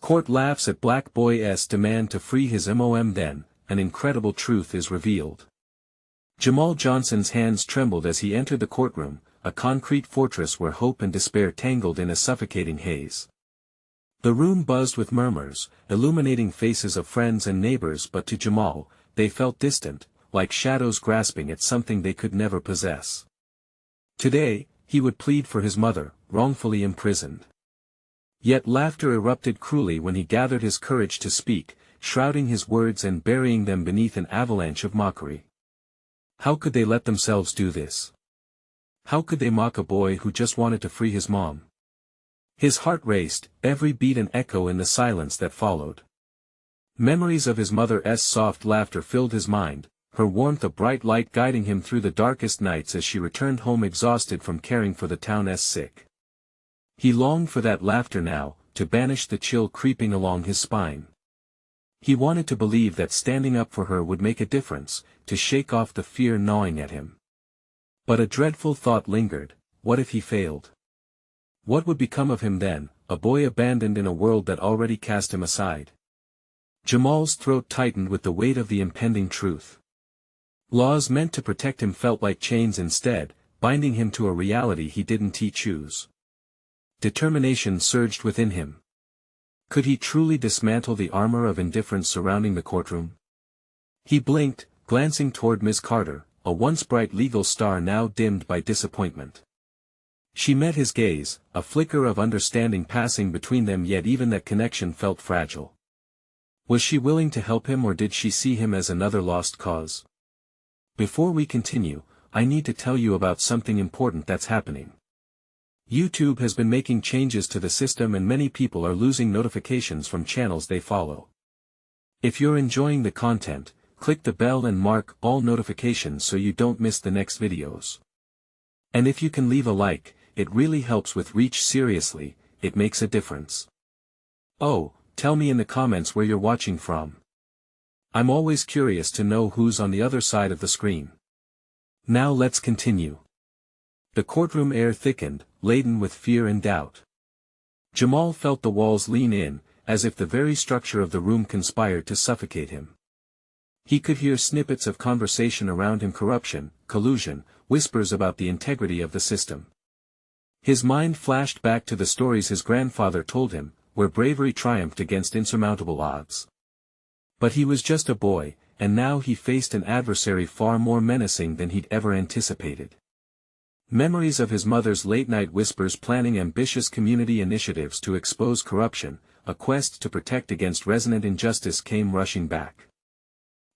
Court laughs at Black Boy's demand to free his mom. Then, an incredible truth is revealed. Jamal Johnson's hands trembled as he entered the courtroom, a concrete fortress where hope and despair tangled in a suffocating haze. The room buzzed with murmurs, illuminating faces of friends and neighbors, but to Jamal, they felt distant, like shadows grasping at something they could never possess. Today, he would plead for his mother, wrongfully imprisoned. Yet laughter erupted cruelly when he gathered his courage to speak, shrouding his words and burying them beneath an avalanche of mockery. How could they let themselves do this? How could they mock a boy who just wanted to free his mom? His heart raced, every beat an echo in the silence that followed. Memories of his mother's soft laughter filled his mind, her warmth a bright light guiding him through the darkest nights as she returned home exhausted from caring for the town's sick. He longed for that laughter now, to banish the chill creeping along his spine. He wanted to believe that standing up for her would make a difference, to shake off the fear gnawing at him. But a dreadful thought lingered: what if he failed? What would become of him then, a boy abandoned in a world that already cast him aside? Jamal's throat tightened with the weight of the impending truth. Laws meant to protect him felt like chains instead, binding him to a reality he didn't choose. Determination surged within him. Could he truly dismantle the armor of indifference surrounding the courtroom? He blinked, glancing toward Ms. Carter, a once bright legal star now dimmed by disappointment. She met his gaze, a flicker of understanding passing between them, yet even that connection felt fragile. Was she willing to help him, or did she see him as another lost cause? Before we continue, I need to tell you about something important that's happening. YouTube has been making changes to the system and many people are losing notifications from channels they follow. If you're enjoying the content, click the bell and mark all notifications so you don't miss the next videos. And if you can leave a like, it really helps with reach. Seriously, it makes a difference. Oh, tell me in the comments where you're watching from. I'm always curious to know who's on the other side of the screen. Now let's continue. The courtroom air thickened, laden with fear and doubt. Jamal felt the walls lean in, as if the very structure of the room conspired to suffocate him. He could hear snippets of conversation around him: corruption, collusion, whispers about the integrity of the system. His mind flashed back to the stories his grandfather told him, where bravery triumphed against insurmountable odds. But he was just a boy, and now he faced an adversary far more menacing than he'd ever anticipated. Memories of his mother's late-night whispers planning ambitious community initiatives to expose corruption, a quest to protect against resonant injustice, came rushing back.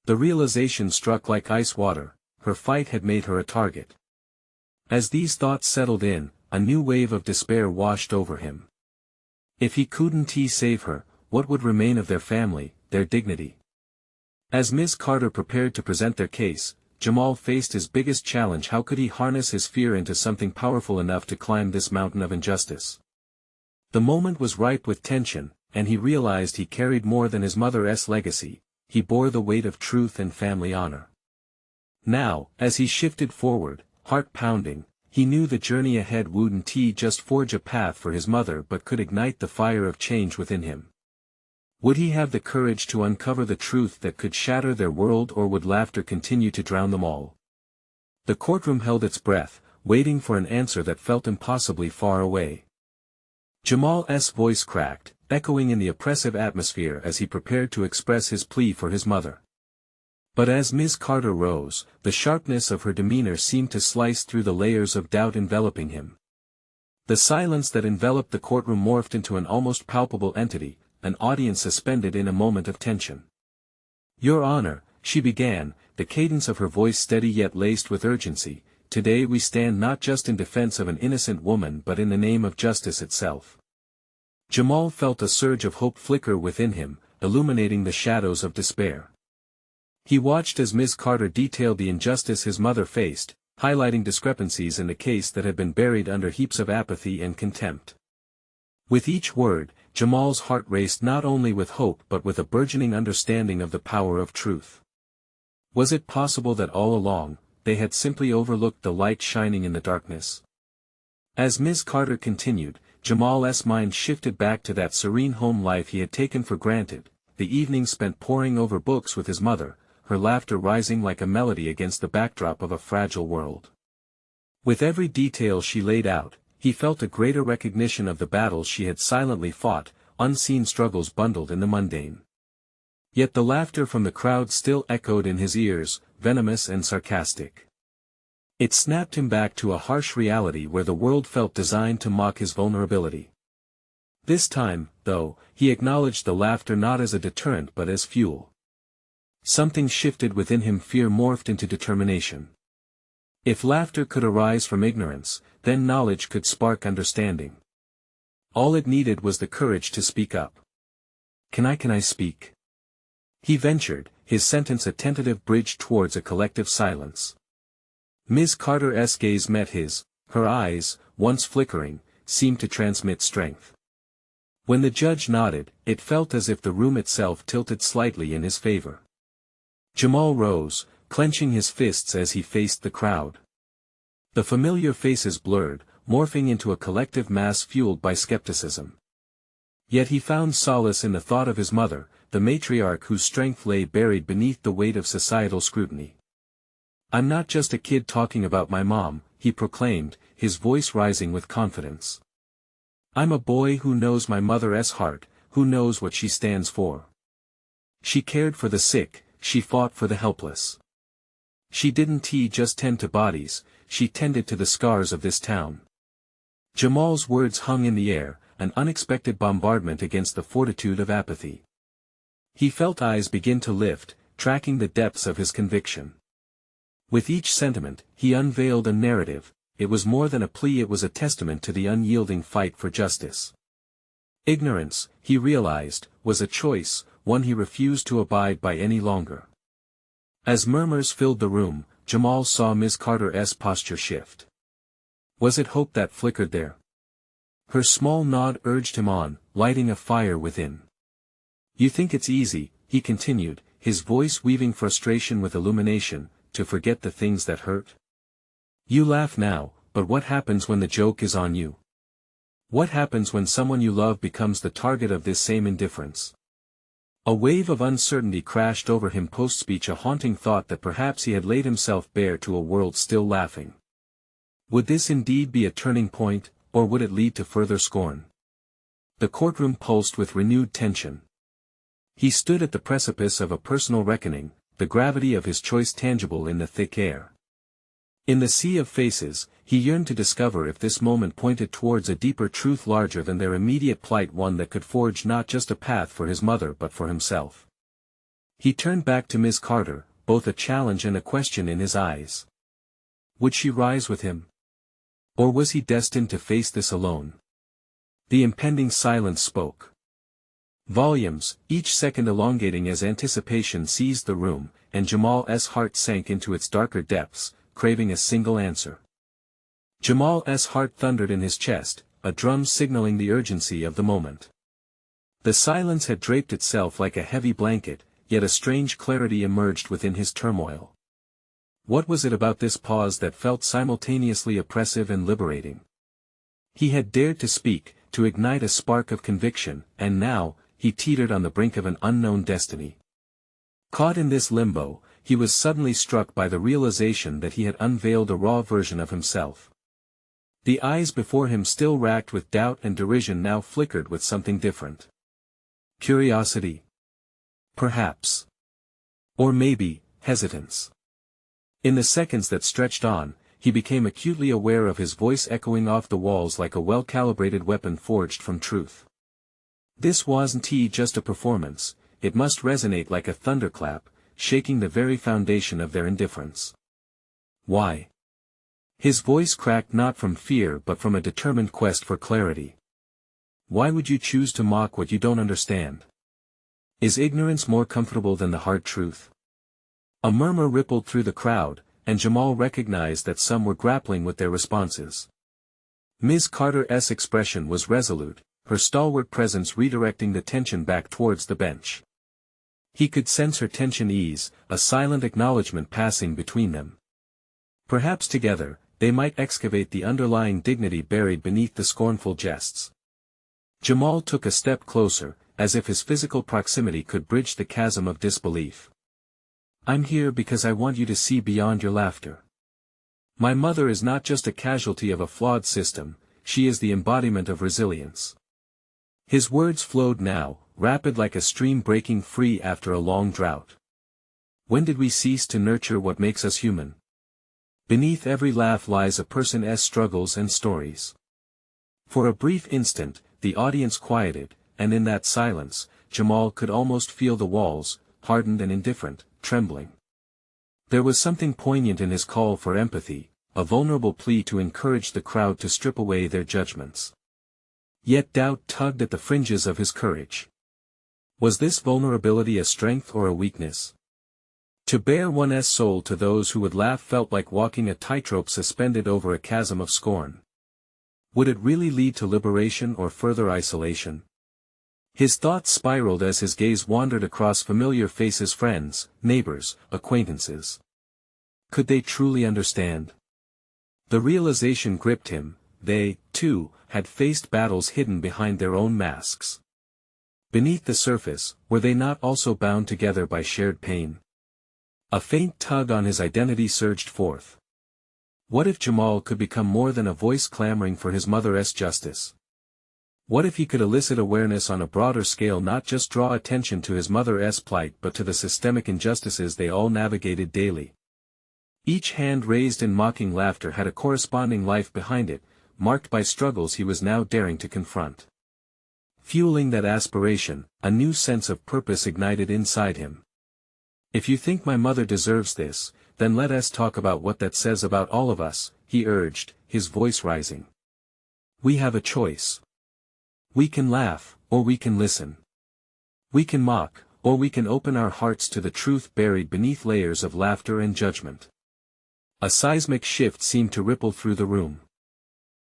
The realization struck like ice water: her fight had made her a target. As these thoughts settled in, a new wave of despair washed over him. If he couldn't save her, what would remain of their family, their dignity? As Ms. Carter prepared to present their case, Jamal faced his biggest challenge: how could he harness his fear into something powerful enough to climb this mountain of injustice? The moment was ripe with tension, and he realized he carried more than his mother's legacy. He bore the weight of truth and family honor. Now, as he shifted forward, heart pounding, he knew the journey ahead wouldn't just forge a path for his mother but could ignite the fire of change within him. Would he have the courage to uncover the truth that could shatter their world, or would laughter continue to drown them all? The courtroom held its breath, waiting for an answer that felt impossibly far away. Jamal's voice cracked, echoing in the oppressive atmosphere as he prepared to express his plea for his mother. But as Ms. Carter rose, the sharpness of her demeanor seemed to slice through the layers of doubt enveloping him. The silence that enveloped the courtroom morphed into an almost palpable entity, an audience suspended in a moment of tension. "Your Honor," she began, the cadence of her voice steady yet laced with urgency, "today we stand not just in defense of an innocent woman but in the name of justice itself." Jamal felt a surge of hope flicker within him, illuminating the shadows of despair. He watched as Ms. Carter detailed the injustice his mother faced, highlighting discrepancies in the case that had been buried under heaps of apathy and contempt. With each word, Jamal's heart raced, not only with hope but with a burgeoning understanding of the power of truth. Was it possible that all along, they had simply overlooked the light shining in the darkness? As Ms. Carter continued, Jamal's mind shifted back to that serene home life he had taken for granted, the evenings spent poring over books with his mother, her laughter rising like a melody against the backdrop of a fragile world. With every detail she laid out, he felt a greater recognition of the battles she had silently fought, unseen struggles bundled in the mundane. Yet the laughter from the crowd still echoed in his ears, venomous and sarcastic. It snapped him back to a harsh reality where the world felt designed to mock his vulnerability. This time, though, he acknowledged the laughter not as a deterrent but as fuel. Something shifted within him, fear morphed into determination. If laughter could arise from ignorance, then knowledge could spark understanding. All it needed was the courage to speak up. Can I speak? He ventured, his sentence a tentative bridge towards a collective silence. Ms. Carter's gaze met his, her eyes, once flickering, seemed to transmit strength. When the judge nodded, it felt as if the room itself tilted slightly in his favor. Jamal rose, clenching his fists as he faced the crowd. The familiar faces blurred, morphing into a collective mass fueled by skepticism. Yet he found solace in the thought of his mother, the matriarch whose strength lay buried beneath the weight of societal scrutiny. "I'm not just a kid talking about my mom," he proclaimed, his voice rising with confidence. "I'm a boy who knows my mother's heart, who knows what she stands for. She cared for the sick, she fought for the helpless. She didn't just tend to bodies, she tended to the scars of this town." Jamal's words hung in the air, an unexpected bombardment against the fortitude of apathy. He felt eyes begin to lift, tracking the depths of his conviction. With each sentiment, he unveiled a narrative. It was more than a plea, it was a testament to the unyielding fight for justice. Ignorance, he realized, was a choice, one he refused to abide by any longer. As murmurs filled the room, Jamal saw Ms. Carter's posture shift. Was it hope that flickered there? Her small nod urged him on, lighting a fire within. "You think it's easy," he continued, his voice weaving frustration with illumination, "to forget the things that hurt? You laugh now, but what happens when the joke is on you? What happens when someone you love becomes the target of this same indifference?" A wave of uncertainty crashed over him post-speech, a haunting thought that perhaps he had laid himself bare to a world still laughing. Would this indeed be a turning point, or would it lead to further scorn? The courtroom pulsed with renewed tension. He stood at the precipice of a personal reckoning, the gravity of his choice tangible in the thick air. In the sea of faces, he yearned to discover if this moment pointed towards a deeper truth larger than their immediate plight, one that could forge not just a path for his mother but for himself. He turned back to Ms. Carter, both a challenge and a question in his eyes. Would she rise with him? Or was he destined to face this alone? The impending silence spoke. Volumes, each second elongating as anticipation seized the room, and Jamal's heart sank into its darker depths, craving a single answer. Jamal's heart thundered in his chest, a drum signaling the urgency of the moment. The silence had draped itself like a heavy blanket, yet a strange clarity emerged within his turmoil. What was it about this pause that felt simultaneously oppressive and liberating? He had dared to speak, to ignite a spark of conviction, and now, he teetered on the brink of an unknown destiny. Caught in this limbo, he was suddenly struck by the realization that he had unveiled a raw version of himself. The eyes before him, still racked with doubt and derision, now flickered with something different. Curiosity? Perhaps. Or maybe, hesitance. In the seconds that stretched on, he became acutely aware of his voice echoing off the walls like a well-calibrated weapon forged from truth. This wasn't just a performance, it must resonate like a thunderclap, shaking the very foundation of their indifference. Why? His voice cracked not from fear but from a determined quest for clarity. Why would you choose to mock what you don't understand? Is ignorance more comfortable than the hard truth? A murmur rippled through the crowd, and Jamal recognized that some were grappling with their responses. Ms. Carter's expression was resolute, her stalwart presence redirecting the tension back towards the bench. He could sense her tension ease, a silent acknowledgement passing between them. Perhaps together, they might excavate the underlying dignity buried beneath the scornful jests. Jamal took a step closer, as if his physical proximity could bridge the chasm of disbelief. "I'm here because I want you to see beyond your laughter. My mother is not just a casualty of a flawed system, she is the embodiment of resilience." His words flowed now, rapid like a stream breaking free after a long drought. When did we cease to nurture what makes us human? Beneath every laugh lies a person's struggles and stories. For a brief instant, the audience quieted, and in that silence, Jamal could almost feel the walls, hardened and indifferent, trembling. There was something poignant in his call for empathy, a vulnerable plea to encourage the crowd to strip away their judgments. Yet doubt tugged at the fringes of his courage. Was this vulnerability a strength or a weakness? To bare one's soul to those who would laugh felt like walking a tightrope suspended over a chasm of scorn. Would it really lead to liberation or further isolation? His thoughts spiraled as his gaze wandered across familiar faces, friends, neighbors, acquaintances. Could they truly understand? The realization gripped him, they, too, had faced battles hidden behind their own masks. Beneath the surface, were they not also bound together by shared pain? A faint tug on his identity surged forth. What if Jamal could become more than a voice clamoring for his mother's justice? What if he could elicit awareness on a broader scale, not just draw attention to his mother's plight but to the systemic injustices they all navigated daily? Each hand raised in mocking laughter had a corresponding life behind it, marked by struggles he was now daring to confront. Fueling that aspiration, a new sense of purpose ignited inside him. "If you think my mother deserves this, then let us talk about what that says about all of us," he urged, his voice rising. "We have a choice. We can laugh, or we can listen. We can mock, or we can open our hearts to the truth buried beneath layers of laughter and judgment." A seismic shift seemed to ripple through the room.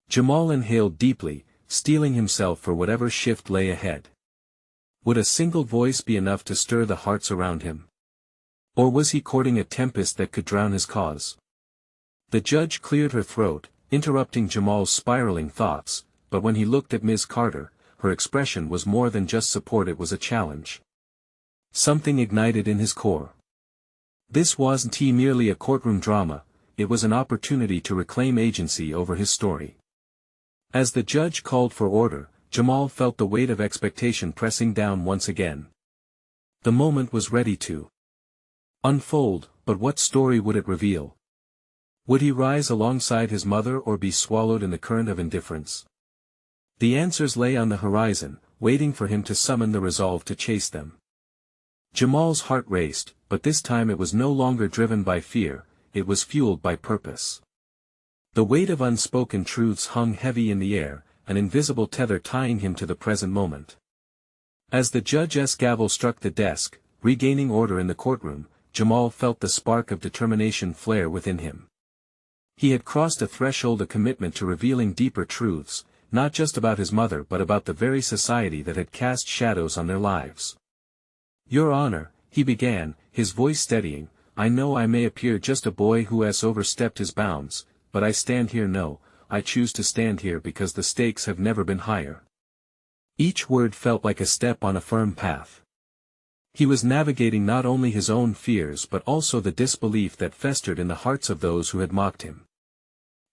Jamal inhaled deeply, steeling himself for whatever shift lay ahead. Would a single voice be enough to stir the hearts around him? Or was he courting a tempest that could drown his cause? The judge cleared her throat, interrupting Jamal's spiraling thoughts, but when he looked at Ms. Carter, her expression was more than just support, it was a challenge. Something ignited in his core. This wasn't merely a courtroom drama, it was an opportunity to reclaim agency over his story. As the judge called for order, Jamal felt the weight of expectation pressing down once again. The moment was ready to unfold, but what story would it reveal? Would he rise alongside his mother or be swallowed in the current of indifference? The answers lay on the horizon, waiting for him to summon the resolve to chase them. Jamal's heart raced, but this time it was no longer driven by fear, it was fueled by purpose. The weight of unspoken truths hung heavy in the air, an invisible tether tying him to the present moment. As the judge's gavel struck the desk, regaining order in the courtroom, Jamal felt the spark of determination flare within him. He had crossed a threshold, a commitment to revealing deeper truths, not just about his mother but about the very society that had cast shadows on their lives. "Your Honor," he began, his voice steadying, "I know I may appear just a boy who has overstepped his bounds, but I stand here I choose to stand here because the stakes have never been higher." Each word felt like a step on a firm path. He was navigating not only his own fears but also the disbelief that festered in the hearts of those who had mocked him.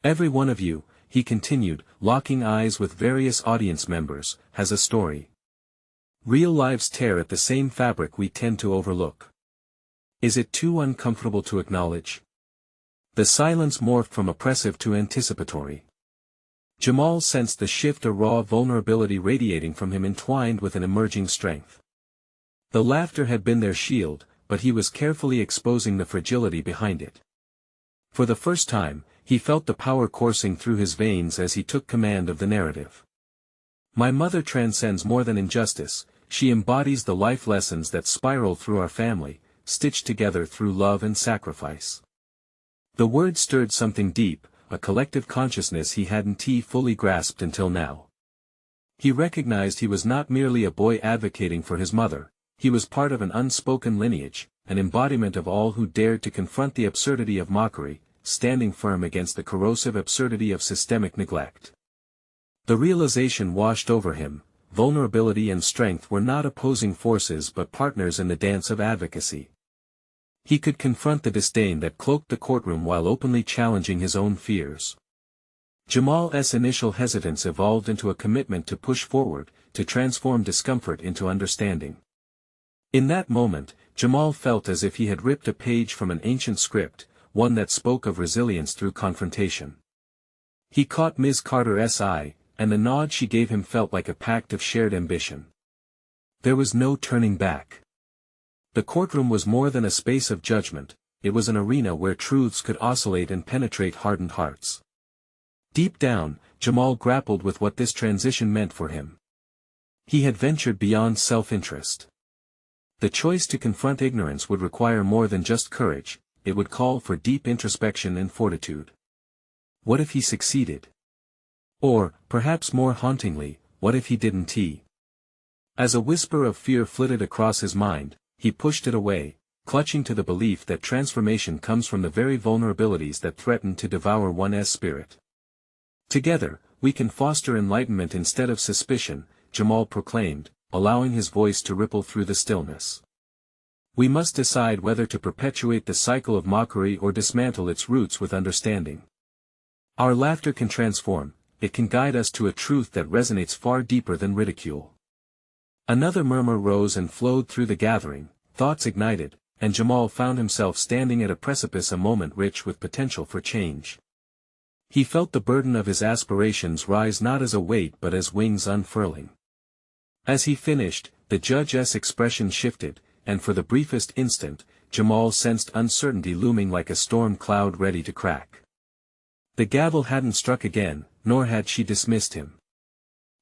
"Every one of you," he continued, locking eyes with various audience members, "has a story. Real lives tear at the same fabric we tend to overlook. Is it too uncomfortable to acknowledge?" The silence morphed from oppressive to anticipatory. Jamal sensed the shift, a raw vulnerability radiating from him entwined with an emerging strength. The laughter had been their shield, but he was carefully exposing the fragility behind it. For the first time, he felt the power coursing through his veins as he took command of the narrative. "My mother transcends more than injustice, she embodies the life lessons that spiral through our family, stitched together through love and sacrifice." The word stirred something deep, a collective consciousness he hadn't fully grasped until now. He recognized he was not merely a boy advocating for his mother, he was part of an unspoken lineage, an embodiment of all who dared to confront the absurdity of mockery, standing firm against the corrosive absurdity of systemic neglect. The realization washed over him: vulnerability and strength were not opposing forces but partners in the dance of advocacy. He could confront the disdain that cloaked the courtroom while openly challenging his own fears. Jamal's initial hesitance evolved into a commitment to push forward, to transform discomfort into understanding. In that moment, Jamal felt as if he had ripped a page from an ancient script, one that spoke of resilience through confrontation. He caught Ms. Carter's eye, and the nod she gave him felt like a pact of shared ambition. There was no turning back. The courtroom was more than a space of judgment, it was an arena where truths could oscillate and penetrate hardened hearts. Deep down, Jamal grappled with what this transition meant for him. He had ventured beyond self-interest. The choice to confront ignorance would require more than just courage, it would call for deep introspection and fortitude. What if he succeeded? Or, perhaps more hauntingly, what if he didn't? As a whisper of fear flitted across his mind, he pushed it away, clutching to the belief that transformation comes from the very vulnerabilities that threaten to devour one's spirit. Together, we can foster enlightenment instead of suspicion, Jamal proclaimed, allowing his voice to ripple through the stillness. We must decide whether to perpetuate the cycle of mockery or dismantle its roots with understanding. Our laughter can transform, it can guide us to a truth that resonates far deeper than ridicule. Another murmur rose and flowed through the gathering, thoughts ignited, and Jamal found himself standing at a precipice, a moment rich with potential for change. He felt the burden of his aspirations rise not as a weight but as wings unfurling. As he finished, the judge's expression shifted, and for the briefest instant, Jamal sensed uncertainty looming like a storm cloud ready to crack. The gavel hadn't struck again, nor had she dismissed him.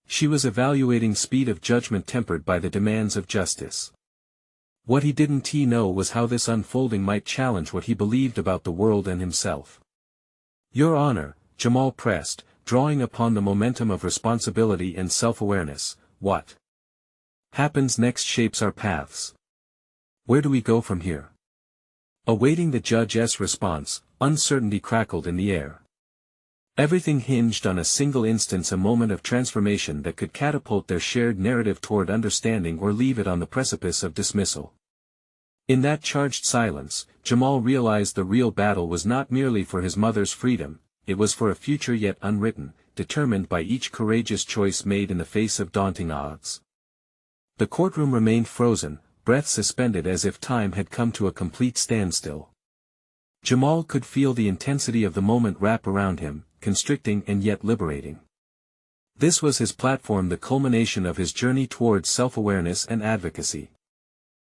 She was evaluating speed of judgment tempered by the demands of justice. What he didn't know was how this unfolding might challenge what he believed about the world and himself. "Your Honor," Jamal pressed, drawing upon the momentum of responsibility and self-awareness, "what happens next shapes our paths. Where do we go from here?" Awaiting the judge's response, uncertainty crackled in the air. Everything hinged on a single instance, a moment of transformation that could catapult their shared narrative toward understanding or leave it on the precipice of dismissal. In that charged silence, Jamal realized the real battle was not merely for his mother's freedom, it was for a future yet unwritten, determined by each courageous choice made in the face of daunting odds. The courtroom remained frozen, breath suspended as if time had come to a complete standstill. Jamal could feel the intensity of the moment wrap around him, constricting and yet liberating. This was his platform, the culmination of his journey towards self-awareness and advocacy.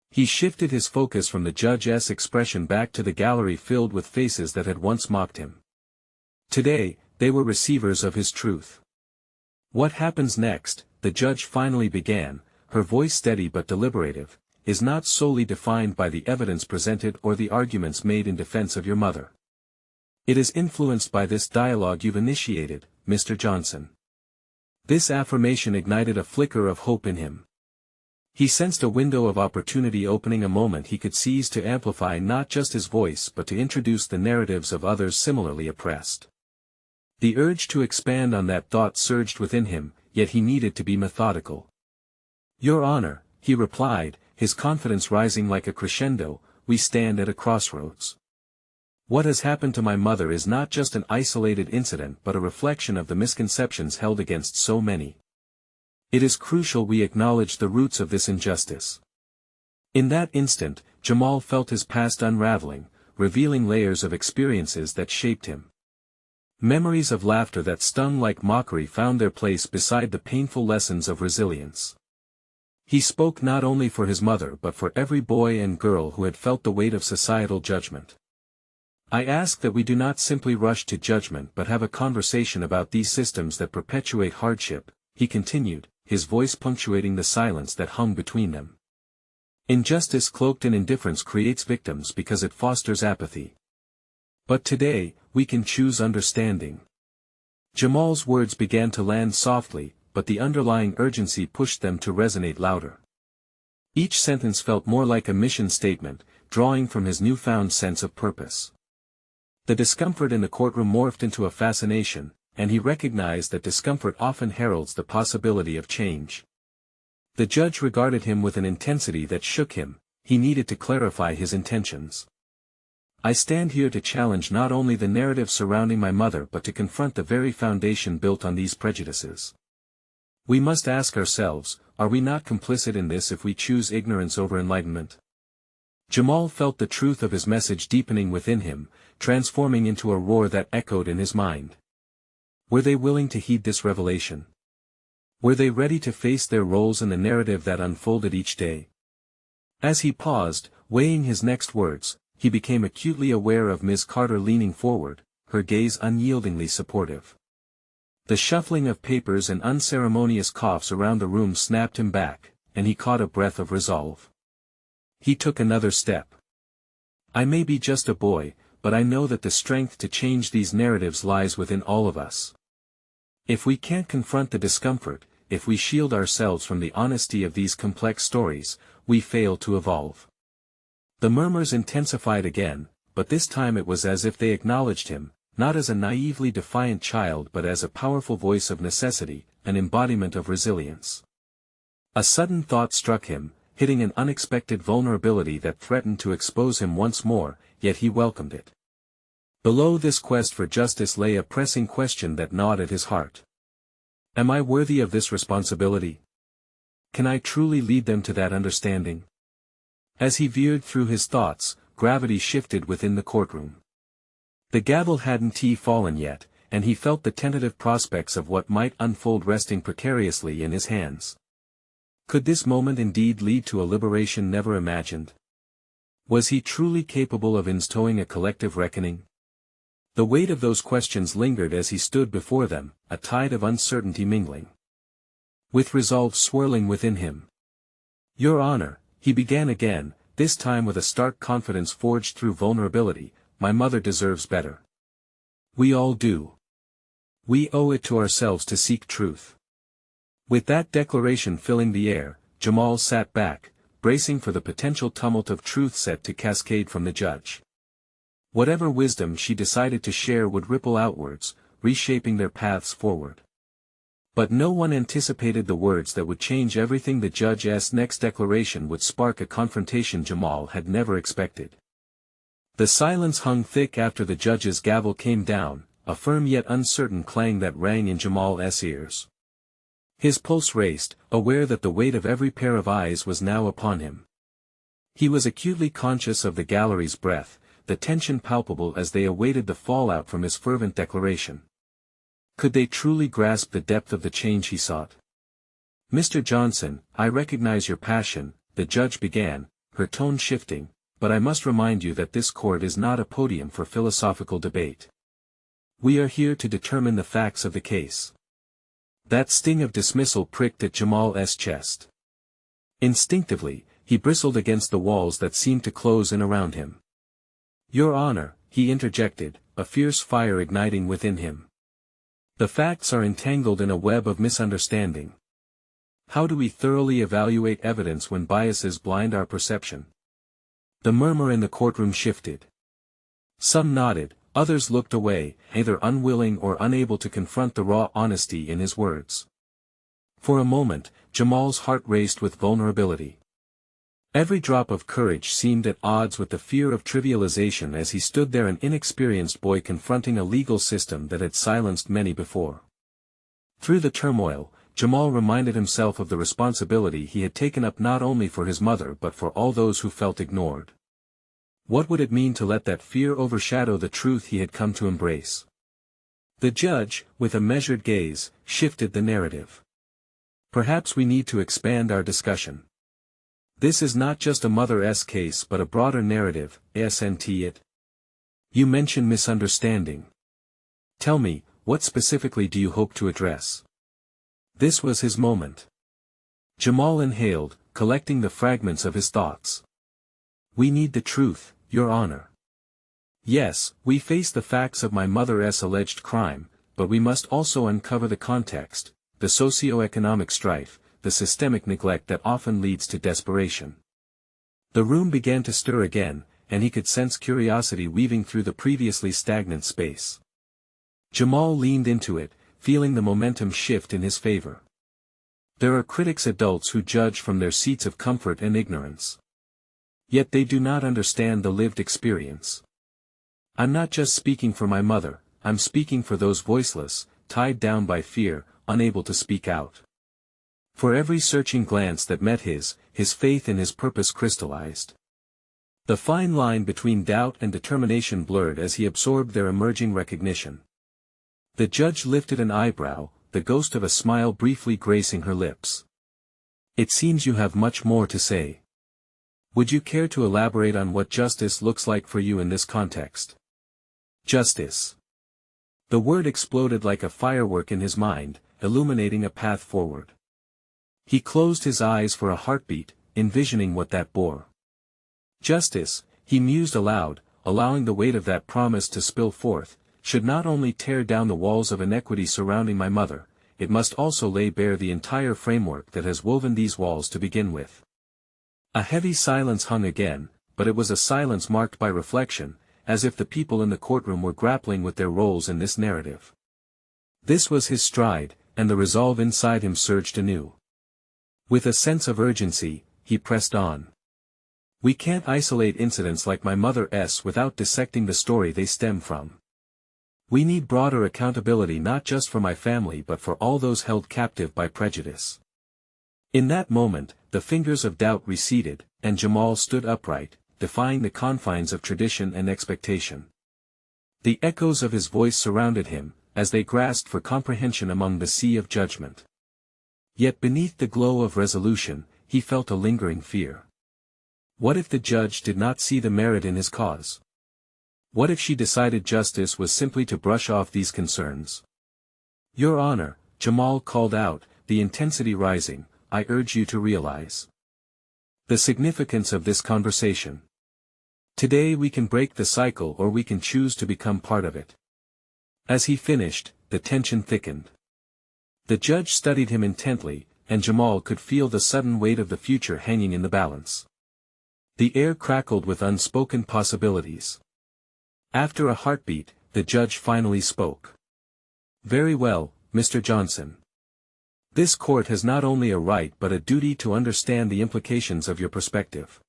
He shifted his focus from the judge's expression back to the gallery filled with faces that had once mocked him. Today, they were receivers of his truth. "What happens next," the judge finally began, her voice steady but deliberative, "is not solely defined by the evidence presented or the arguments made in defense of your mother. It is influenced by this dialogue you've initiated, Mr. Johnson." This affirmation ignited a flicker of hope in him. He sensed a window of opportunity opening, a moment he could seize to amplify not just his voice but to introduce the narratives of others similarly oppressed. The urge to expand on that thought surged within him, yet he needed to be methodical. "Your Honor," he replied, his confidence rising like a crescendo, "we stand at a crossroads. What has happened to my mother is not just an isolated incident but a reflection of the misconceptions held against so many. It is crucial we acknowledge the roots of this injustice." In that instant, Jamal felt his past unraveling, revealing layers of experiences that shaped him. Memories of laughter that stung like mockery found their place beside the painful lessons of resilience. He spoke not only for his mother but for every boy and girl who had felt the weight of societal judgment. "I ask that we do not simply rush to judgment but have a conversation about these systems that perpetuate hardship," he continued, his voice punctuating the silence that hung between them. "Injustice cloaked in indifference creates victims because it fosters apathy. But today, we can choose understanding." Jamal's words began to land softly, but the underlying urgency pushed them to resonate louder. Each sentence felt more like a mission statement, drawing from his newfound sense of purpose. The discomfort in the courtroom morphed into a fascination, and he recognized that discomfort often heralds the possibility of change. The judge regarded him with an intensity that shook him. He needed to clarify his intentions. I stand here to challenge not only the narrative surrounding my mother but to confront the very foundation built on these prejudices. We must ask ourselves, are we not complicit in this if we choose ignorance over enlightenment? Jamal felt the truth of his message deepening within him, transforming into a roar that echoed in his mind. Were they willing to heed this revelation? Were they ready to face their roles in the narrative that unfolded each day? As he paused, weighing his next words, he became acutely aware of Ms. Carter leaning forward, her gaze unyieldingly supportive. The shuffling of papers and unceremonious coughs around the room snapped him back, and he caught a breath of resolve. He took another step. I may be just a boy, but I know that the strength to change these narratives lies within all of us. If we can't confront the discomfort, if we shield ourselves from the honesty of these complex stories, we fail to evolve. The murmurs intensified again, but this time it was as if they acknowledged him, not as a naively defiant child but as a powerful voice of necessity, an embodiment of resilience. A sudden thought struck him, hitting an unexpected vulnerability that threatened to expose him once more, yet he welcomed it. Below this quest for justice lay a pressing question that gnawed at his heart. Am I worthy of this responsibility? Can I truly lead them to that understanding? As he veered through his thoughts, gravity shifted within the courtroom. The gavel hadn't fallen yet, and he felt the tentative prospects of what might unfold resting precariously in his hands. Could this moment indeed lead to a liberation never imagined? Was he truly capable of instilling a collective reckoning? The weight of those questions lingered as he stood before them, a tide of uncertainty mingling with resolve swirling within him. Your Honor, he began again, this time with a stark confidence forged through vulnerability, my mother deserves better. We all do. We owe it to ourselves to seek truth. With that declaration filling the air, Jamal sat back, bracing for the potential tumult of truth set to cascade from the judge. Whatever wisdom she decided to share would ripple outwards, reshaping their paths forward. But no one anticipated the words that would change everything. The judge's next declaration would spark a confrontation Jamal had never expected. The silence hung thick after the judge's gavel came down, a firm yet uncertain clang that rang in Jamal's ears. His pulse raced, aware that the weight of every pair of eyes was now upon him. He was acutely conscious of the gallery's breath, the tension palpable as they awaited the fallout from his fervent declaration. Could they truly grasp the depth of the change he sought? Mr. Johnson, I recognize your passion, the judge began, her tone shifting, but I must remind you that this court is not a podium for philosophical debate. We are here to determine the facts of the case. That sting of dismissal pricked at Jamal's chest. Instinctively, he bristled against the walls that seemed to close in around him. Your Honor, he interjected, a fierce fire igniting within him. The facts are entangled in a web of misunderstanding. How do we thoroughly evaluate evidence when biases blind our perception? The murmur in the courtroom shifted. Some nodded, others looked away, either unwilling or unable to confront the raw honesty in his words. For a moment, Jamal's heart raced with vulnerability. Every drop of courage seemed at odds with the fear of trivialization as he stood there, an inexperienced boy confronting a legal system that had silenced many before. Through the turmoil, Jamal reminded himself of the responsibility he had taken up not only for his mother but for all those who felt ignored. What would it mean to let that fear overshadow the truth he had come to embrace? The judge, with a measured gaze, shifted the narrative. Perhaps we need to expand our discussion. This is not just a mother's case but a broader narrative, isn't it? You mention misunderstanding. Tell me, what specifically do you hope to address? This was his moment. Jamal inhaled, collecting the fragments of his thoughts. We need the truth, Your Honor. Yes, we face the facts of my mother's alleged crime, but we must also uncover the context, the socio-economic strife, the systemic neglect that often leads to desperation. The room began to stir again, and he could sense curiosity weaving through the previously stagnant space. Jamal leaned into it, feeling the momentum shift in his favor. There are critics, adults who judge from their seats of comfort and ignorance. Yet they do not understand the lived experience. I'm not just speaking for my mother, I'm speaking for those voiceless, tied down by fear, unable to speak out. For every searching glance that met his faith in his purpose crystallized. The fine line between doubt and determination blurred as he absorbed their emerging recognition. The judge lifted an eyebrow, the ghost of a smile briefly gracing her lips. It seems you have much more to say. Would you care to elaborate on what justice looks like for you in this context? Justice. The word exploded like a firework in his mind, illuminating a path forward. He closed his eyes for a heartbeat, envisioning what that bore. Justice, he mused aloud, allowing the weight of that promise to spill forth, should not only tear down the walls of inequity surrounding my mother, it must also lay bare the entire framework that has woven these walls to begin with. A heavy silence hung again, but it was a silence marked by reflection, as if the people in the courtroom were grappling with their roles in this narrative. This was his stride, and the resolve inside him surged anew. With a sense of urgency, he pressed on. We can't isolate incidents like my mother's without dissecting the story they stem from. We need broader accountability not just for my family but for all those held captive by prejudice. In that moment, the fingers of doubt receded, and Jamal stood upright, defying the confines of tradition and expectation. The echoes of his voice surrounded him, as they grasped for comprehension among the sea of judgment. Yet beneath the glow of resolution, he felt a lingering fear. What if the judge did not see the merit in his cause? What if she decided justice was simply to brush off these concerns? Your Honor, Jamal called out, the intensity rising, I urge you to realize the significance of this conversation. Today we can break the cycle or we can choose to become part of it. As he finished, the tension thickened. The judge studied him intently, and Jamal could feel the sudden weight of the future hanging in the balance. The air crackled with unspoken possibilities. After a heartbeat, the judge finally spoke. Very well, Mr. Johnson. This court has not only a right but a duty to understand the implications of your perspective.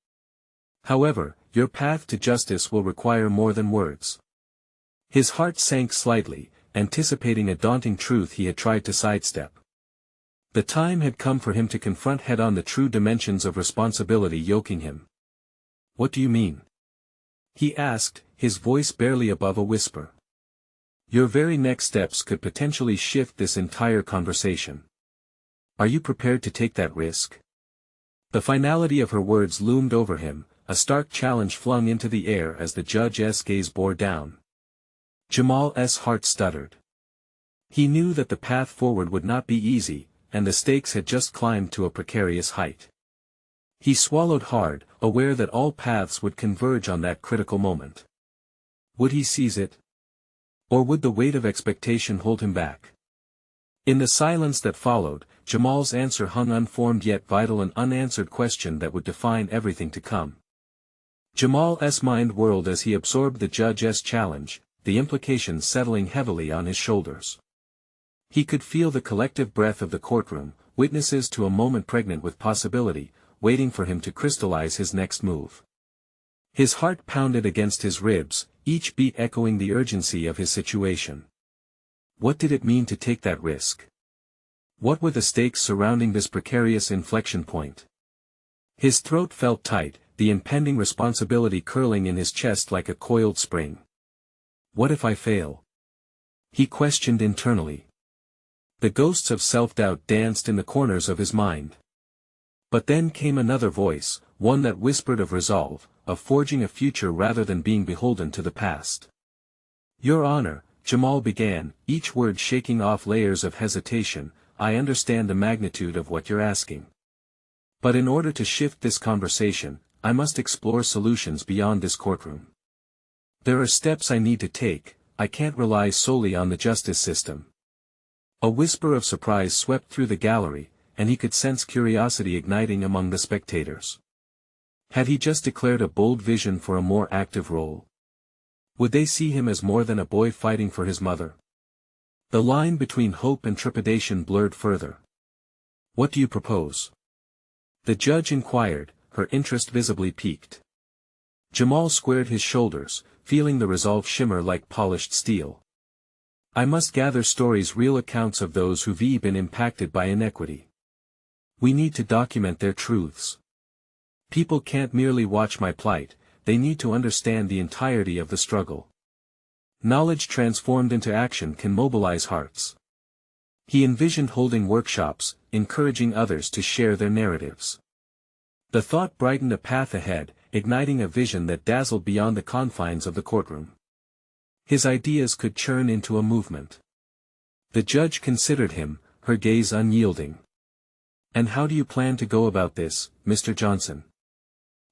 However, your path to justice will require more than words. His heart sank slightly, anticipating a daunting truth he had tried to sidestep. The time had come for him to confront head-on the true dimensions of responsibility yoking him. What do you mean? He asked, his voice barely above a whisper. Your very next steps could potentially shift this entire conversation. Are you prepared to take that risk? The finality of her words loomed over him, a stark challenge flung into the air as the judge's gaze bore down. Jamal's heart stuttered. He knew that the path forward would not be easy, and the stakes had just climbed to a precarious height. He swallowed hard, aware that all paths would converge on that critical moment. Would he seize it? Or would the weight of expectation hold him back? In the silence that followed, Jamal's answer hung unformed yet vital, an unanswered question that would define everything to come. Jamal's mind whirled as he absorbed the judge's challenge, the implications settling heavily on his shoulders. He could feel the collective breath of the courtroom, witnesses to a moment pregnant with possibility, waiting for him to crystallize his next move. His heart pounded against his ribs, each beat echoing the urgency of his situation. What did it mean to take that risk? What were the stakes surrounding this precarious inflection point? His throat felt tight, the impending responsibility curling in his chest like a coiled spring. What if I fail? He questioned internally. The ghosts of self-doubt danced in the corners of his mind. But then came another voice, one that whispered of resolve, of forging a future rather than being beholden to the past. Your Honor, Jamal began, each word shaking off layers of hesitation, I understand the magnitude of what you're asking. But in order to shift this conversation, I must explore solutions beyond this courtroom. There are steps I need to take, I can't rely solely on the justice system. A whisper of surprise swept through the gallery, and he could sense curiosity igniting among the spectators. Had he just declared a bold vision for a more active role? Would they see him as more than a boy fighting for his mother? The line between hope and trepidation blurred further. "What do you propose?" the judge inquired, her interest visibly piqued. Jamal squared his shoulders, feeling the resolve shimmer like polished steel. "I must gather stories, real accounts of those who've been impacted by inequity. We need to document their truths. People can't merely watch my plight, they need to understand the entirety of the struggle. Knowledge transformed into action can mobilize hearts." He envisioned holding workshops, encouraging others to share their narratives. The thought brightened a path ahead, igniting a vision that dazzled beyond the confines of the courtroom. His ideas could churn into a movement. The judge considered him, her gaze unyielding. "And how do you plan to go about this, Mr. Johnson?"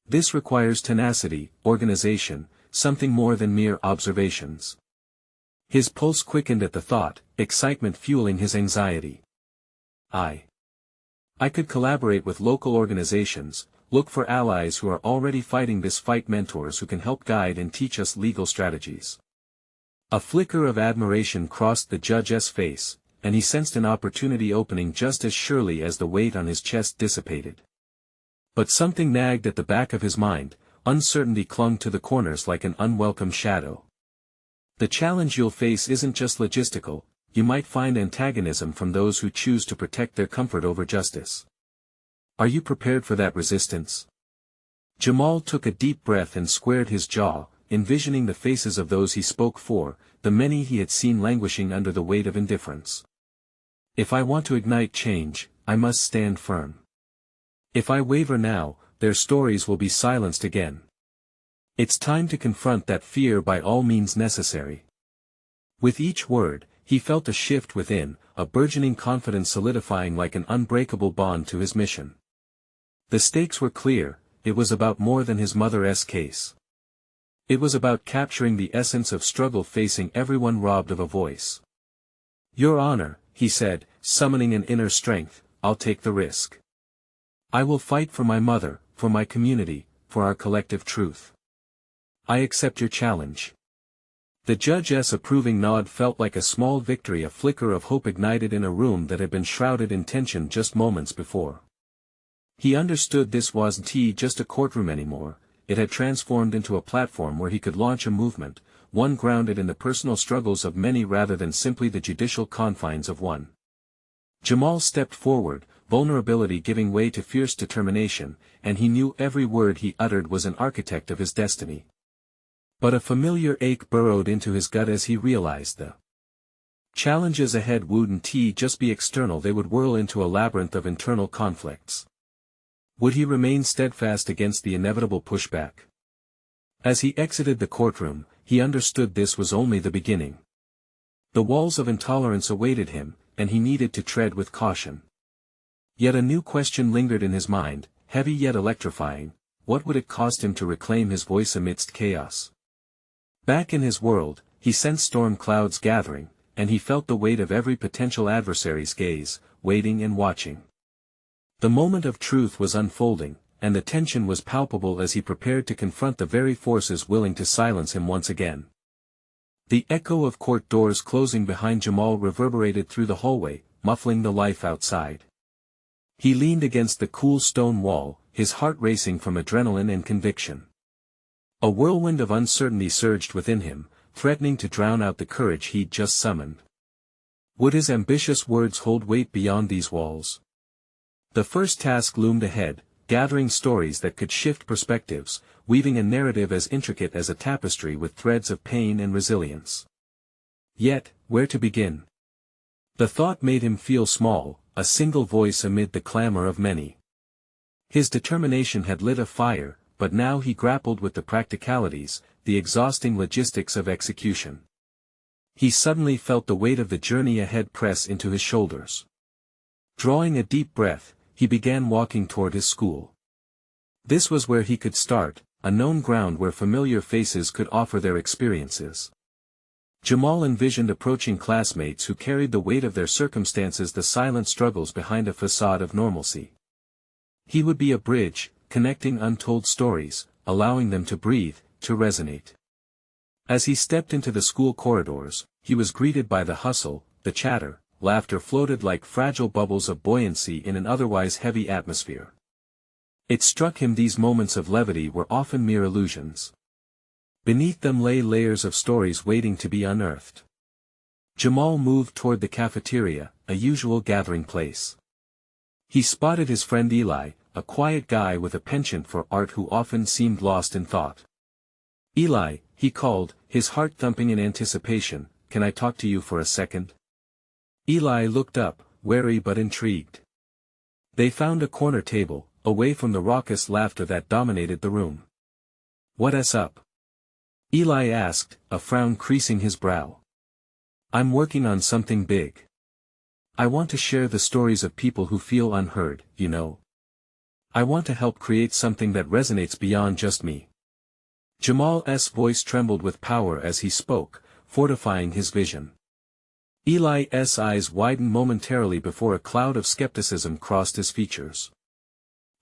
"This requires tenacity, organization, something more than mere observations." His pulse quickened at the thought, excitement fueling his anxiety. I could collaborate with local organizations, look for allies who are already fighting this fight, mentors who can help guide and teach us legal strategies." A flicker of admiration crossed the judge's face, and he sensed an opportunity opening just as surely as the weight on his chest dissipated. But something nagged at the back of his mind, uncertainty clung to the corners like an unwelcome shadow. "The challenge you'll face isn't just logistical, you might find antagonism from those who choose to protect their comfort over justice. Are you prepared for that resistance?" Jamal took a deep breath and squared his jaw, envisioning the faces of those he spoke for, the many he had seen languishing under the weight of indifference. "If I want to ignite change, I must stand firm. If I waver now, their stories will be silenced again. It's time to confront that fear by all means necessary." With each word, he felt a shift within, a burgeoning confidence solidifying like an unbreakable bond to his mission. The stakes were clear, it was about more than his mother's case. It was about capturing the essence of struggle facing everyone robbed of a voice. "Your Honor," he said, summoning an inner strength, "I'll take the risk. I will fight for my mother, for my community, for our collective truth. I accept your challenge." The judge's approving nod felt like a small victory, a flicker of hope ignited in a room that had been shrouded in tension just moments before. He understood this wasn't just a courtroom anymore, it had transformed into a platform where he could launch a movement, one grounded in the personal struggles of many rather than simply the judicial confines of one. Jamal stepped forward, vulnerability giving way to fierce determination, and he knew every word he uttered was an architect of his destiny. But a familiar ache burrowed into his gut as he realized the challenges ahead wouldn't just be external, they would whirl into a labyrinth of internal conflicts. Would he remain steadfast against the inevitable pushback? As he exited the courtroom, he understood this was only the beginning. The walls of intolerance awaited him, and he needed to tread with caution. Yet a new question lingered in his mind, heavy yet electrifying: what would it cost him to reclaim his voice amidst chaos? Back in his world, he sensed storm clouds gathering, and he felt the weight of every potential adversary's gaze, waiting and watching. The moment of truth was unfolding, and the tension was palpable as he prepared to confront the very forces willing to silence him once again. The echo of court doors closing behind Jamal reverberated through the hallway, muffling the life outside. He leaned against the cool stone wall, his heart racing from adrenaline and conviction. A whirlwind of uncertainty surged within him, threatening to drown out the courage he'd just summoned. Would his ambitious words hold weight beyond these walls? The first task loomed ahead, gathering stories that could shift perspectives, weaving a narrative as intricate as a tapestry with threads of pain and resilience. Yet, where to begin? The thought made him feel small, a single voice amid the clamor of many. His determination had lit a fire, but now he grappled with the practicalities, the exhausting logistics of execution. He suddenly felt the weight of the journey ahead press into his shoulders. Drawing a deep breath, he began walking toward his school. This was where he could start, a known ground where familiar faces could offer their experiences. Jamal envisioned approaching classmates who carried the weight of their circumstances, the silent struggles behind a facade of normalcy. He would be a bridge, connecting untold stories, allowing them to breathe, to resonate. As he stepped into the school corridors, he was greeted by the hustle, the chatter, laughter floated like fragile bubbles of buoyancy in an otherwise heavy atmosphere. It struck him these moments of levity were often mere illusions. Beneath them lay layers of stories waiting to be unearthed. Jamal moved toward the cafeteria, a usual gathering place. He spotted his friend Eli, a quiet guy with a penchant for art who often seemed lost in thought. "Eli," he called, his heart thumping in anticipation, "can I talk to you for a second?" Eli looked up, wary but intrigued. They found a corner table, away from the raucous laughter that dominated the room. "What's up?" Eli asked, a frown creasing his brow. "I'm working on something big. I want to share the stories of people who feel unheard, you know. I want to help create something that resonates beyond just me." Jamal's voice trembled with power as he spoke, fortifying his vision. Eli's eyes widened momentarily before a cloud of skepticism crossed his features.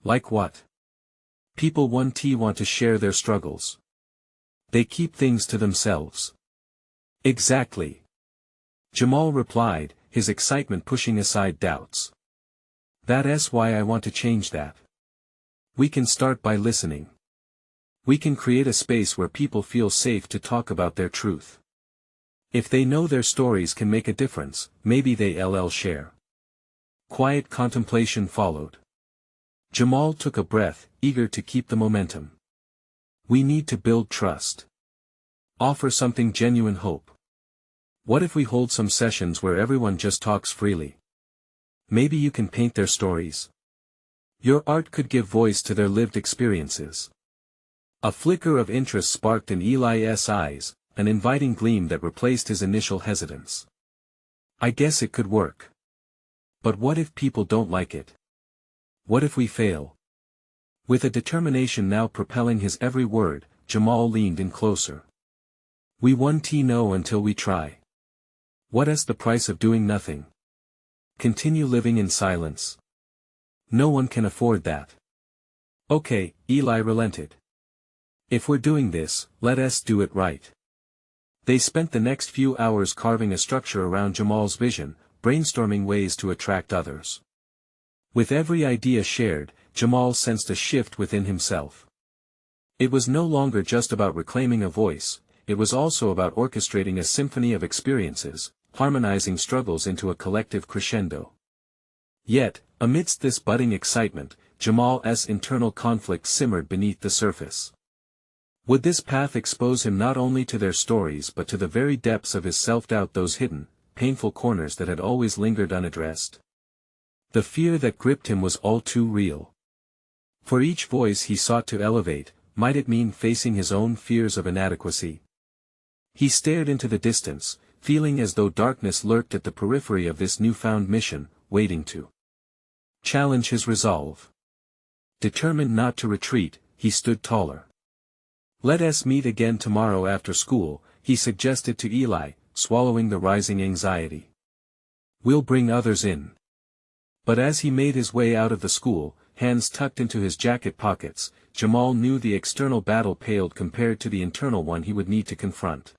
"Like what?" "People want to share their struggles. They keep things to themselves." "Exactly." Jamal replied, his excitement pushing aside doubts. "That's why I want to change that. We can start by listening. We can create a space where people feel safe to talk about their truth. If they know their stories can make a difference, maybe they'll share." Quiet contemplation followed. Jamal took a breath, eager to keep the momentum. "We need to build trust. Offer something genuine hope. What if we hold some sessions where everyone just talks freely? Maybe you can paint their stories. Your art could give voice to their lived experiences." A flicker of interest sparked in Eli's eyes, an inviting gleam that replaced his initial hesitance. "I guess it could work. But what if people don't like it? What if we fail?" With a determination now propelling his every word, Jamal leaned in closer. "We won't know until we try. What's the price of doing nothing? Continue living in silence? No one can afford that." "Okay," Eli relented. "If we're doing this, let us do it right." They spent the next few hours carving a structure around Jamal's vision, brainstorming ways to attract others. With every idea shared, Jamal sensed a shift within himself. It was no longer just about reclaiming a voice, it was also about orchestrating a symphony of experiences, harmonizing struggles into a collective crescendo. Yet, amidst this budding excitement, Jamal's internal conflict simmered beneath the surface. Would this path expose him not only to their stories but to the very depths of his self-doubt, those hidden, painful corners that had always lingered unaddressed? The fear that gripped him was all too real. For each voice he sought to elevate, might it mean facing his own fears of inadequacy? He stared into the distance, feeling as though darkness lurked at the periphery of this newfound mission, waiting to challenge his resolve. Determined not to retreat, he stood taller. "Let us meet again tomorrow after school," he suggested to Eli, swallowing the rising anxiety. "We'll bring others in." But as he made his way out of the school, hands tucked into his jacket pockets, Jamal knew the external battle paled compared to the internal one he would need to confront.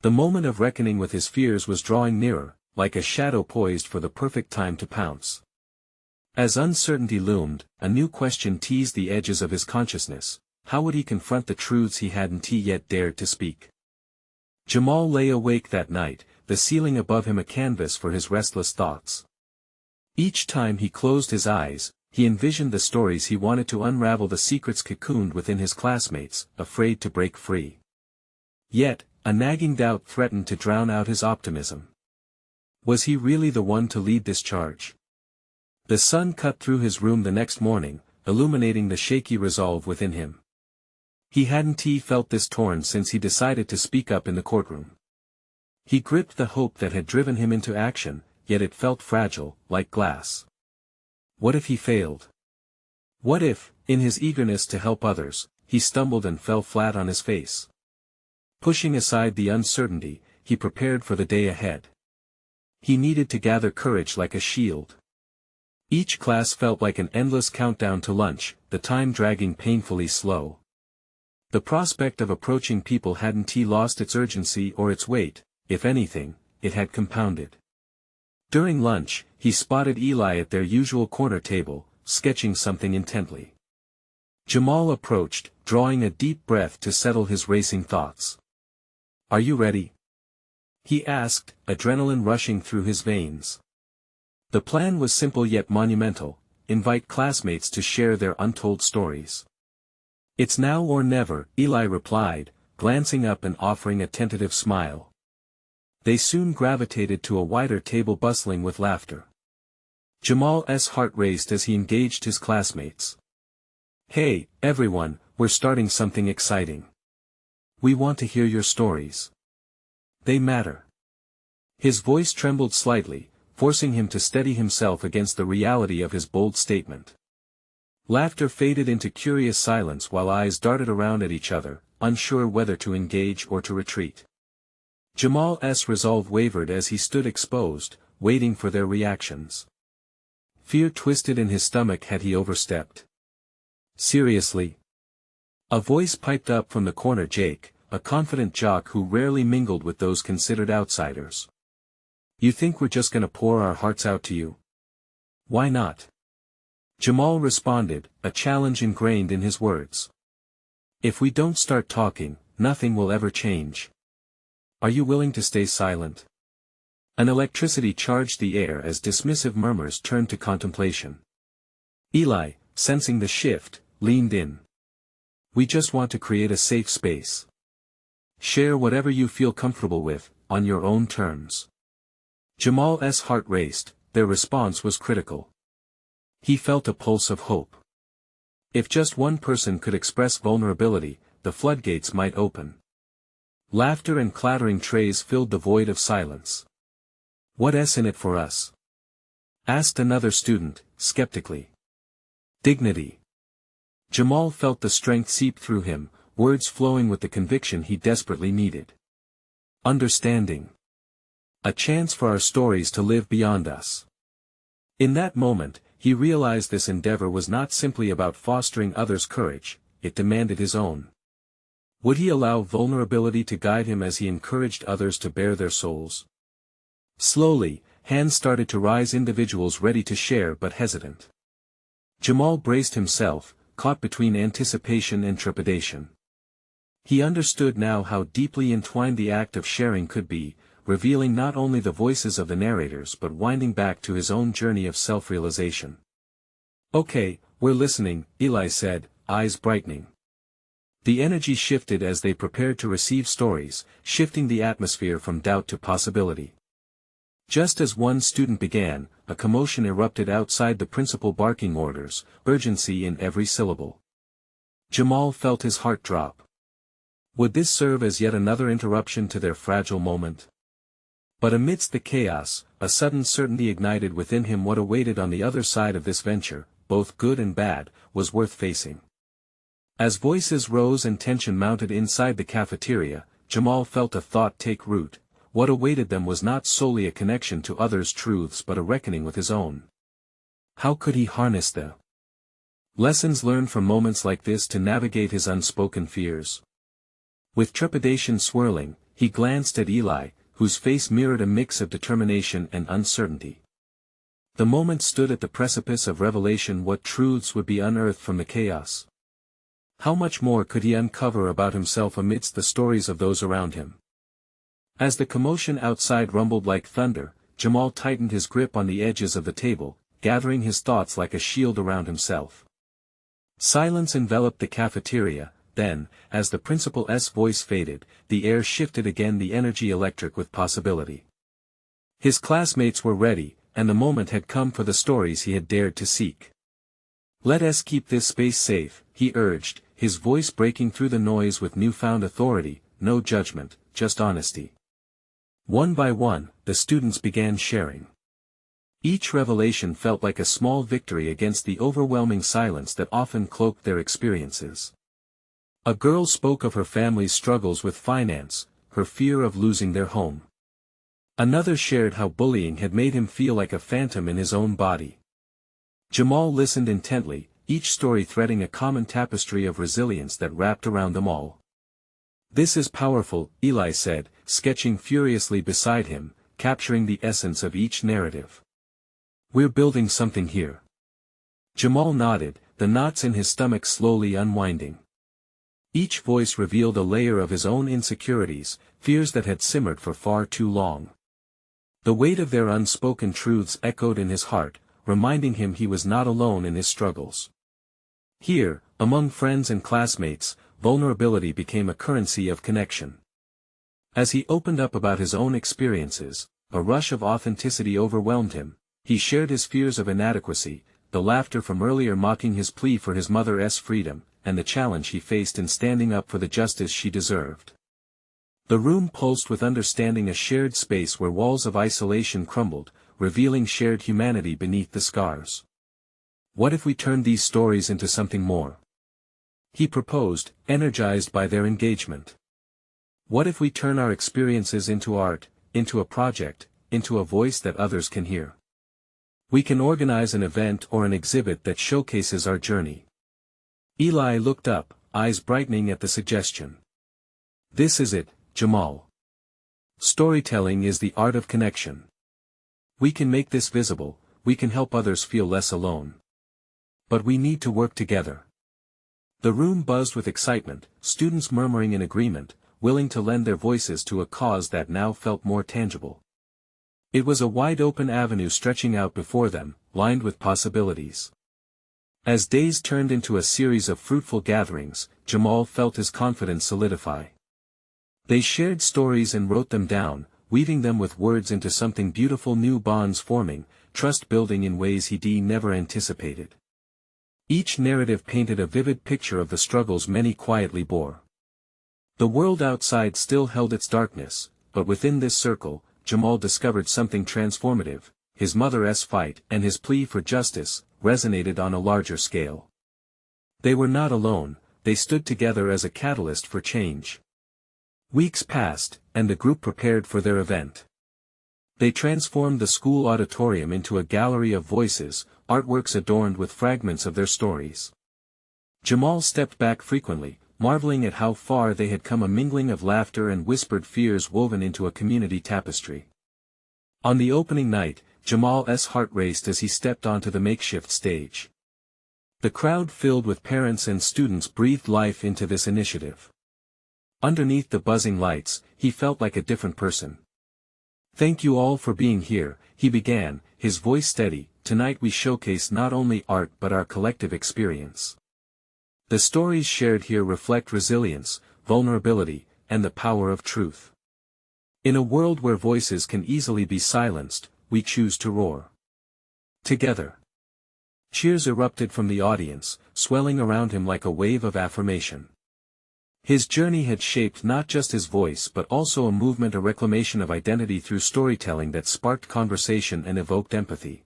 The moment of reckoning with his fears was drawing nearer, like a shadow poised for the perfect time to pounce. As uncertainty loomed, a new question teased the edges of his consciousness: how would he confront the truths he hadn't yet dared to speak? Jamal lay awake that night, the ceiling above him a canvas for his restless thoughts. Each time he closed his eyes, he envisioned the stories he wanted to unravel, the secrets cocooned within his classmates, afraid to break free. Yet, a nagging doubt threatened to drown out his optimism. Was he really the one to lead this charge? The sun cut through his room the next morning, illuminating the shaky resolve within him. He hadn't felt this torn since he decided to speak up in the courtroom. He gripped the hope that had driven him into action, yet it felt fragile, like glass. What if he failed? What if, in his eagerness to help others, he stumbled and fell flat on his face? Pushing aside the uncertainty, he prepared for the day ahead. He needed to gather courage like a shield. Each class felt like an endless countdown to lunch, the time dragging painfully slow. The prospect of approaching people hadn't lost its urgency or its weight, if anything, it had compounded. During lunch, he spotted Eli at their usual corner table, sketching something intently. Jamal approached, drawing a deep breath to settle his racing thoughts. "Are you ready?" he asked, adrenaline rushing through his veins. The plan was simple yet monumental: invite classmates to share their untold stories. "It's now or never," Eli replied, glancing up and offering a tentative smile. They soon gravitated to a wider table bustling with laughter. Jamal's heart raced as he engaged his classmates. "Hey, everyone, we're starting something exciting. We want to hear your stories. They matter." His voice trembled slightly, forcing him to steady himself against the reality of his bold statement. Laughter faded into curious silence while eyes darted around at each other, unsure whether to engage or to retreat. Jamal's resolve wavered as he stood exposed, waiting for their reactions. Fear twisted in his stomach had he overstepped. "Seriously?" a voice piped up from the corner. Jake, a confident jock who rarely mingled with those considered outsiders. "You think we're just gonna pour our hearts out to you? Why not?" Jamal responded, a challenge ingrained in his words. "If we don't start talking, nothing will ever change. Are you willing to stay silent?" An electricity charged the air as dismissive murmurs turned to contemplation. Eli, sensing the shift, leaned in. "We just want to create a safe space. Share whatever you feel comfortable with, on your own terms." Jamal's heart raced. Their response was critical. He felt a pulse of hope. If just one person could express vulnerability, the floodgates might open. Laughter and clattering trays filled the void of silence. "What's in it for us?" asked another student, skeptically. "Dignity." Jamal felt the strength seep through him, words flowing with the conviction he desperately needed. "Understanding. A chance for our stories to live beyond us." In that moment, he realized this endeavor was not simply about fostering others' courage, it demanded his own. Would he allow vulnerability to guide him as he encouraged others to bare their souls? Slowly, hands started to rise, individuals ready to share but hesitant. Jamal braced himself, caught between anticipation and trepidation. He understood now how deeply entwined the act of sharing could be, revealing not only the voices of the narrators but winding back to his own journey of self-realization. "Okay, we're listening," Eli said, eyes brightening. The energy shifted as they prepared to receive stories, shifting the atmosphere from doubt to possibility. Just as one student began, a commotion erupted outside the principal, barking orders, urgency in every syllable. Jamal felt his heart drop. Would this serve as yet another interruption to their fragile moment? But amidst the chaos, a sudden certainty ignited within him: what awaited on the other side of this venture, both good and bad, was worth facing. As voices rose and tension mounted inside the cafeteria, Jamal felt a thought take root. What awaited them was not solely a connection to others' truths but a reckoning with his own. How could he harness the lessons learned from moments like this to navigate his unspoken fears? With trepidation swirling, he glanced at Eli, whose face mirrored a mix of determination and uncertainty. The moment stood at the precipice of revelation. What truths would be unearthed from the chaos? How much more could he uncover about himself amidst the stories of those around him? As the commotion outside rumbled like thunder, Jamal tightened his grip on the edges of the table, gathering his thoughts like a shield around himself. Silence enveloped the cafeteria. Then, as the principal's voice faded, the air shifted again, the energy electric with possibility. His classmates were ready, and the moment had come for the stories he had dared to seek. "Let us keep this space safe," he urged, his voice breaking through the noise with newfound authority. "No judgment, just honesty." One by one, the students began sharing. Each revelation felt like a small victory against the overwhelming silence that often cloaked their experiences. A girl spoke of her family's struggles with finance, her fear of losing their home. Another shared how bullying had made him feel like a phantom in his own body. Jamal listened intently, each story threading a common tapestry of resilience that wrapped around them all. "This is powerful," Eli said, sketching furiously beside him, capturing the essence of each narrative. "We're building something here." Jamal nodded, the knots in his stomach slowly unwinding. Each voice revealed a layer of his own insecurities, fears that had simmered for far too long. The weight of their unspoken truths echoed in his heart, reminding him he was not alone in his struggles. Here, among friends and classmates, vulnerability became a currency of connection. As he opened up about his own experiences, a rush of authenticity overwhelmed him. He shared his fears of inadequacy, the laughter from earlier mocking his plea for his mother's freedom, and the challenge he faced in standing up for the justice she deserved. The room pulsed with understanding, a shared space where walls of isolation crumbled, revealing shared humanity beneath the scars. "What if we turned these stories into something more?" he proposed, energized by their engagement. "What if we turn our experiences into art, into a project, into a voice that others can hear? We can organize an event or an exhibit that showcases our journey." Eli looked up, eyes brightening at the suggestion. "This is it, Jamal. Storytelling is the art of connection. We can make this visible, we can help others feel less alone. But we need to work together." The room buzzed with excitement, students murmuring in agreement, willing to lend their voices to a cause that now felt more tangible. It was a wide-open avenue stretching out before them, lined with possibilities. As days turned into a series of fruitful gatherings, Jamal felt his confidence solidify. They shared stories and wrote them down, weaving them with words into something beautiful, new bonds forming, trust building in ways he never anticipated. Each narrative painted a vivid picture of the struggles many quietly bore. The world outside still held its darkness, but within this circle, Jamal discovered something transformative. His mother's fight and his plea for justice resonated on a larger scale. They were not alone, they stood together as a catalyst for change. Weeks passed, and the group prepared for their event. They transformed the school auditorium into a gallery of voices, artworks adorned with fragments of their stories. Jamal stepped back frequently, marveling at how far they had come, a mingling of laughter and whispered fears woven into a community tapestry. On the opening night, Jamal's heart raced as he stepped onto the makeshift stage. The crowd filled with parents and students breathed life into this initiative. Underneath the buzzing lights, he felt like a different person. "Thank you all for being here," he began, his voice steady. "Tonight we showcase not only art but our collective experience. The stories shared here reflect resilience, vulnerability, and the power of truth. In a world where voices can easily be silenced, we choose to roar together." Cheers erupted from the audience, swelling around him like a wave of affirmation. His journey had shaped not just his voice but also a movement, a reclamation of identity through storytelling that sparked conversation and evoked empathy.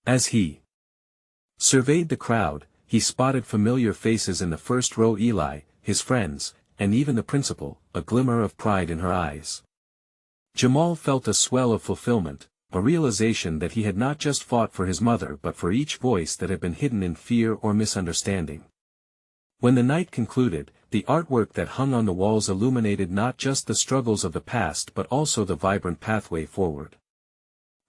As he surveyed the crowd, he spotted familiar faces in the first row: Eli, his friends, and even the principal, a glimmer of pride in her eyes. Jamal felt a swell of fulfillment, a realization that he had not just fought for his mother but for each voice that had been hidden in fear or misunderstanding. When the night concluded, the artwork that hung on the walls illuminated not just the struggles of the past but also the vibrant pathway forward.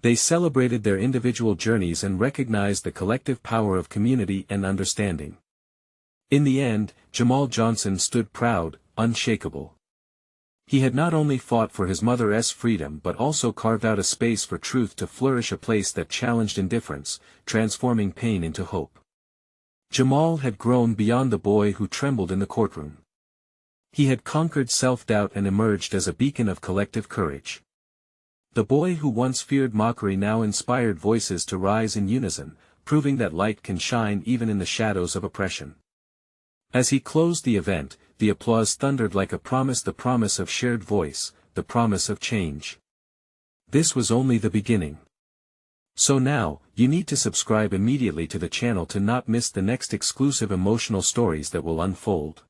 They celebrated their individual journeys and recognized the collective power of community and understanding. In the end, Jamal Johnson stood proud, unshakable. He had not only fought for his mother's freedom but also carved out a space for truth to flourish, a place that challenged indifference, transforming pain into hope. Jamal had grown beyond the boy who trembled in the courtroom. He had conquered self-doubt and emerged as a beacon of collective courage. The boy who once feared mockery now inspired voices to rise in unison, proving that light can shine even in the shadows of oppression. As he closed the event, the applause thundered like a promise, the promise of shared voice, the promise of change. This was only the beginning. So now, you need to subscribe immediately to the channel to not miss the next exclusive emotional stories that will unfold.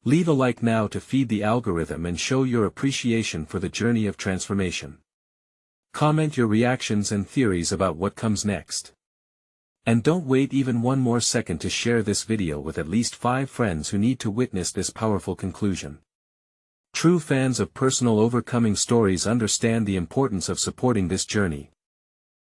Leave a like now to feed the algorithm and show your appreciation for the journey of transformation. Comment your reactions and theories about what comes next. And don't wait even one more second to share this video with at least 5 friends who need to witness this powerful conclusion. True fans of personal overcoming stories understand the importance of supporting this journey,